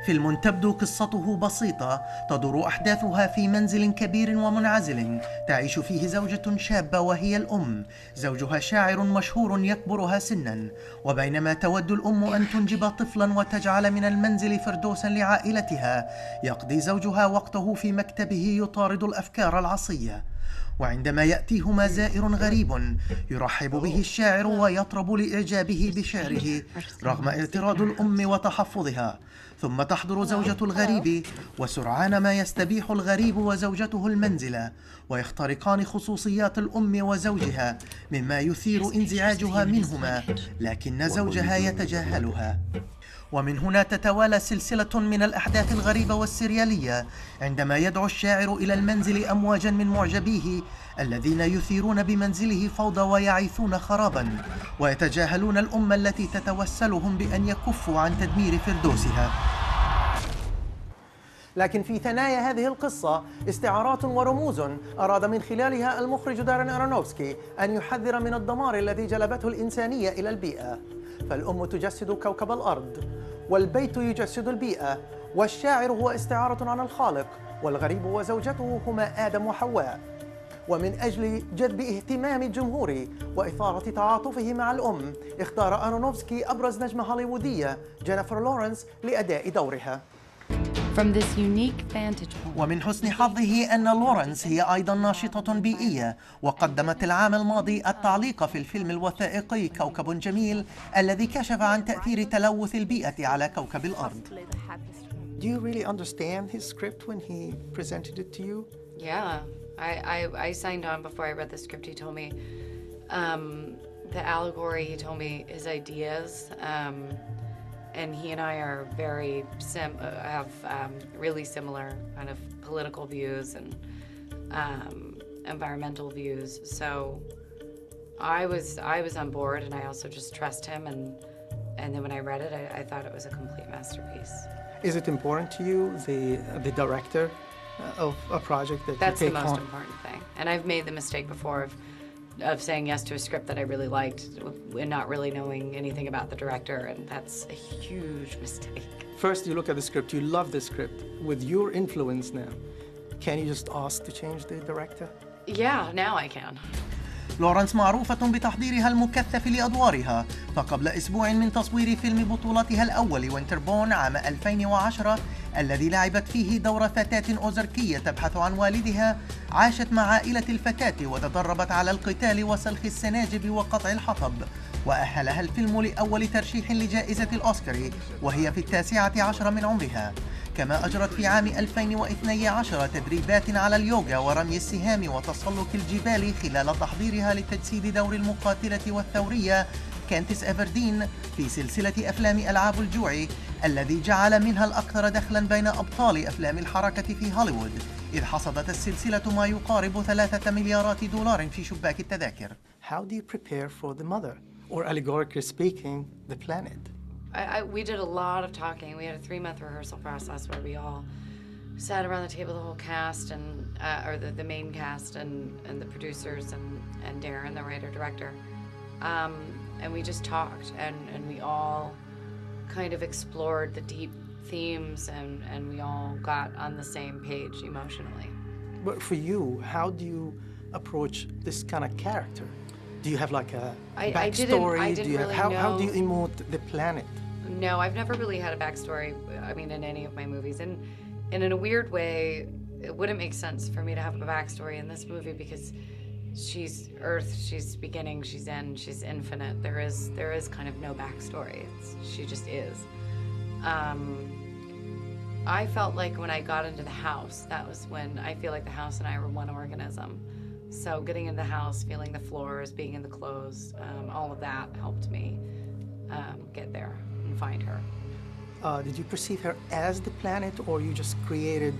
فيلم تبدو قصته بسيطة، تدور أحداثها في منزل كبير ومنعزل تعيش فيه زوجة شابة وهي الأم. زوجها شاعر مشهور يكبرها سنا، وبينما تود الأم أن تنجب طفلا وتجعل من المنزل فردوسا لعائلتها، يقضي زوجها وقته في مكتبه يطارد الأفكار العصية. وعندما يأتيهما زائر غريب يرحب به الشاعر ويطرب لإعجابه بشعره رغم اعتراض الأم وتحفظها. ثم تحضر زوجة الغريب، وسرعان ما يستبيح الغريب وزوجته المنزل، ويخترقان خصوصيات الأم وزوجها مما يثير انزعاجها منهما، لكن زوجها يتجاهلها. ومن هنا تتوالى سلسلة من الأحداث الغريبة والسريالية، عندما يدعو الشاعر إلى المنزل أمواجا من معجبيه الذين يثيرون بمنزله فوضى ويعيثون خرابا، ويتجاهلون الأم التي تتوسلهم بأن يكفوا عن تدمير فردوسها. لكن في ثنايا هذه القصة استعارات ورموز أراد من خلالها المخرج دارين أرونوفسكي أن يحذر من الدمار الذي جلبته الإنسانية إلى البيئة. فالأم تجسد كوكب الأرض، والبيت يجسد البيئة، والشاعر هو استعارة عن الخالق، والغريب وزوجته هما آدم وحواء. ومن أجل جذب اهتمام الجمهور وإثارة تعاطفه مع الأم، اختار أرونوفسكي أبرز نجمة هوليوودية جينيفر لورنس لأداء دورها. ومن حسن حظه أن لورنس هي أيضا ناشطة بيئية، وقدمت العام الماضي التعليق في الفيلم الوثائقي كوكب جميل الذي كشف عن تأثير تلوث البيئة على كوكب الأرض. Do you really understand his script when he presented it to you? Yeah, I signed on before I read the script. He told me the allegory, he told me his ideas. And he and I are have really similar kind of political views and environmental views. So I was on board, and I also just trust him. And then when I read it, I thought it was a complete masterpiece. Is it important to you, the director of a project that That's you the take most on? important thing. And I've made the mistake before of saying yes to a script that I really liked and not really knowing anything about the director, and that's a huge mistake. First, you look at the script, you love the script. With your influence now, can you just ask to change the director? Yeah, now I can. لورنس معروفة بتحضيرها المكثف لأدوارها، فقبل أسبوع من تصوير فيلم بطولتها الأول وينتربون عام 2010 الذي لعبت فيه دور فتاة أوزركية تبحث عن والدها، عاشت مع عائلة الفتاة وتدربت على القتال وسلخ السناجب وقطع الحطب، وأهلها الفيلم لأول ترشيح لجائزة الأوسكار وهي في 19 من عمرها. كما أجرت في عام 2012 تدريبات على اليوغا ورمي السهام وتسلق الجبال خلال تحضيرها لتجسيد دور المقاتلة والثورية كانتيس إيفردين في سلسلة أفلام ألعاب الجوع الذي جعل منها الأكثر دخلا بين أبطال أفلام الحركة في هوليوود، إذ حصدت السلسلة ما يقارب 3 مليارات دولار في شباك التذاكر. How do you prepare for the mother, or allegorically speaking, the planet? We did a lot of talking. We had a 3-month rehearsal process where we all sat around the table, the whole cast and or the main cast and the producers and Darren, the writer-director. And we just talked, and we all kind of explored the deep themes, and we all got on the same page emotionally. But for you, how do you approach this kind of character? Do you have like a backstory? I didn't really know. How do you emote the planet? No, I've never really had a backstory, I mean, in any of my movies. And in a weird way, it wouldn't make sense for me to have a backstory in this movie because she's Earth, she's beginning, she's end, she's infinite. There is kind of no backstory. She just is. I felt like when I got into the house, that was when I feel like the house and I were one organism. So getting in the house, feeling the floors, being in the clothes, all of that helped me get there and find her. Did you perceive her as the planet, or you just created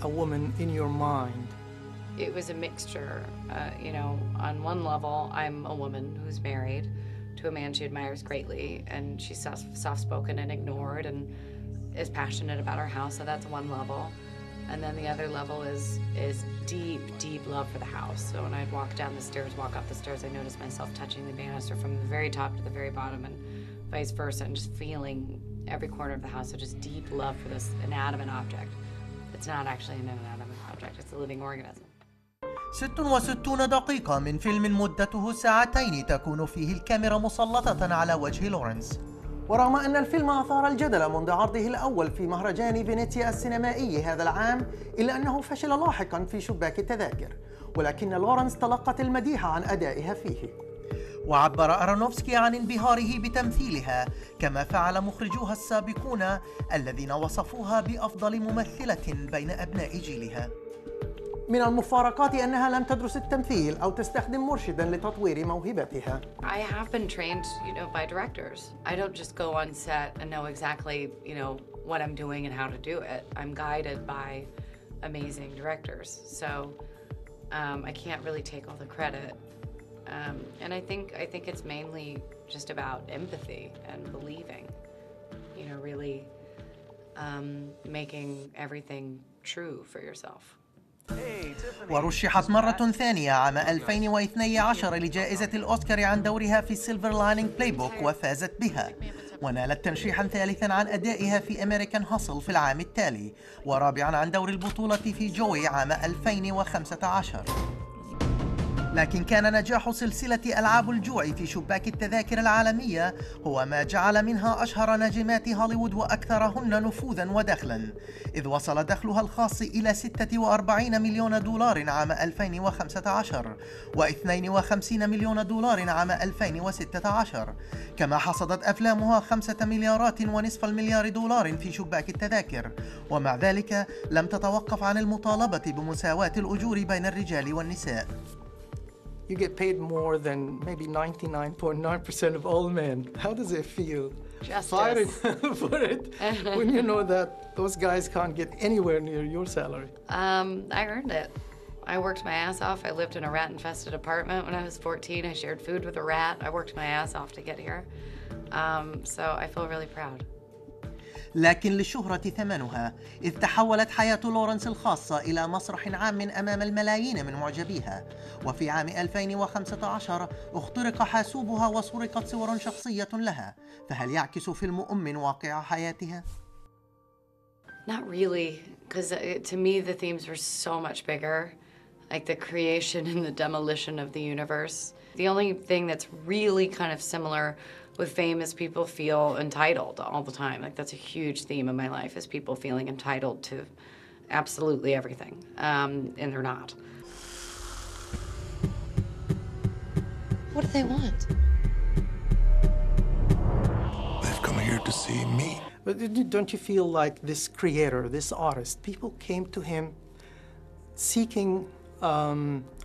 a woman in your mind? It was a mixture. You know, on one level, I'm a woman who's married to a man she admires greatly, and she's soft-spoken and ignored and is passionate about her house, so that's one level. And then the other level is deep, deep love for the house. So when I'd walk down the stairs, walk up the stairs, I noticed myself touching the banister from the very top to the very bottom and vice versa, and just feeling every corner of the house. So just deep love for this inanimate object. It's not actually an inanimate object, it's a living organism. 66 دقيقة من فيلم مدته ساعتين تكون فيه الكاميرا مسلطة على وجه لورنس. ورغم أن الفيلم أثار الجدل منذ عرضه الأول في مهرجان فينيسيا السينمائي هذا العام، إلا أنه فشل لاحقاً في شباك التذاكر، ولكن لورنس تلقت المديح عن أدائها فيه. وعبر أرونوفسكي عن انبهاره بتمثيلها، كما فعل مخرجوها السابقون الذين وصفوها بأفضل ممثلة بين أبناء جيلها. من المفارقات أنها لم تدرس التمثيل أو تستخدم مرشداً لتطوير موهبتها. I have been trained, by directors. I don't just go on set and know exactly, what I'm doing and how to do it. I'm guided by amazing directors. So I can't really take all the credit. And I think it's mainly just about empathy and believing, really making everything true for yourself. ورشحت مرة ثانية عام 2012 لجائزة الأوسكار عن دورها في سيلفر لاينينج بلاي بوك وفازت بها، ونالت ترشيحا ثالثا عن أدائها في أمريكان هاسل في العام التالي، ورابعا عن دور البطولة في جوي عام 2015. لكن كان نجاح سلسلة ألعاب الجوع في شباك التذاكر العالمية هو ما جعل منها أشهر نجمات هوليوود وأكثرهن نفوذاً ودخلاً، إذ وصل دخلها الخاص إلى 46 مليون دولار عام 2015 و52 مليون دولار عام 2016، كما حصدت أفلامها 5 مليارات ونصف المليار دولار في شباك التذاكر، ومع ذلك لم تتوقف عن المطالبة بمساواة الأجور بين الرجال والنساء. You get paid more than maybe 99.9% of all men. How does it feel? Fighting for it when you know that those guys can't get anywhere near your salary. I earned it. I worked my ass off. I lived in a rat-infested apartment when I was 14. I shared food with a rat. I worked my ass off to get here. So I feel really proud. لكن للشهرة ثمنها، إذ تحولت حياة لورنس الخاصة إلى مسرح عام أمام الملايين من معجبيها، وفي عام 2015 اخترق حاسوبها وسرقت صور شخصية لها، فهل يعكس فيلم واقع حياتها؟ Not really, because to me the themes were so much bigger, like the creation and the demolition of the universe. The only thing that's really kind of similar with fame is people feel entitled all the time. Like that's a huge theme in my life, is people feeling entitled to absolutely everything, and they're not. What do they want? They've come here to see me. But don't you feel like this creator, this artist, people came to him seeking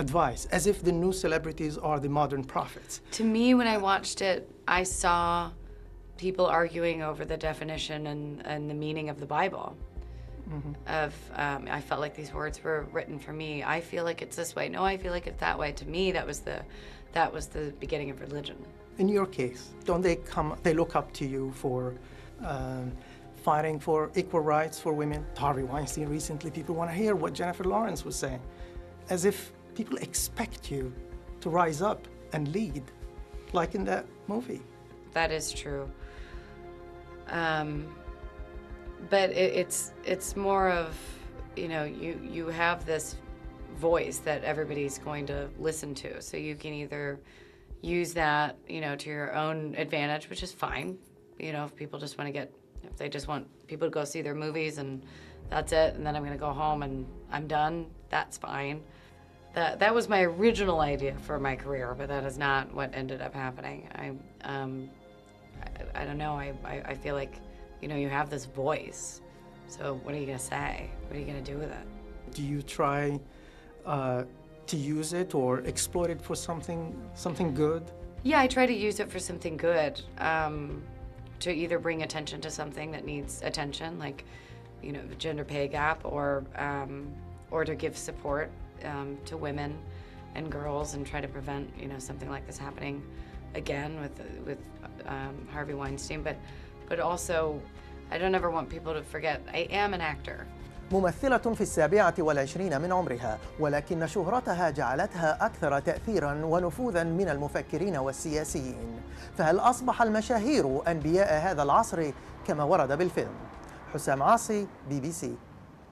advice, as if the new celebrities are the modern prophets? To me, when I watched it, I saw people arguing over the definition and the meaning of the Bible. I felt like these words were written for me. I feel like it's this way. No, I feel like it's that way. To me, that was the beginning of religion. In your case, don't they look up to you for fighting for equal rights for women? Harvey Weinstein recently, people want to hear what Jennifer Lawrence was saying, as if people expect you to rise up and lead, like in that movie. That is true. But it's more of, you have this voice that everybody's going to listen to. So you can either use that, to your own advantage, which is fine. If people just want to if they just want people to go see their movies and that's it, and then I'm going to go home and I'm done, that's fine. That was my original idea for my career, but that is not what ended up happening. I don't know, I feel like, you have this voice. So what are you going to say? What are you going to do with it? Do you try to use it or exploit it for something good? Yeah, I try to use it for something good. To either bring attention to something that needs attention, like, the gender pay gap, or to give support to women and girls and try to prevent, something like this happening again with Harvey Weinstein. But also, I don't ever want people to forget I am an actor. ممثلة في 27 من عمرها، ولكن شهرتها جعلتها أكثر تأثيراً ونفوذاً من المفكرين والسياسيين. فهل أصبح المشاهير أنبياء هذا العصر كما ورد بالفيلم. حسام عاصي، BBC.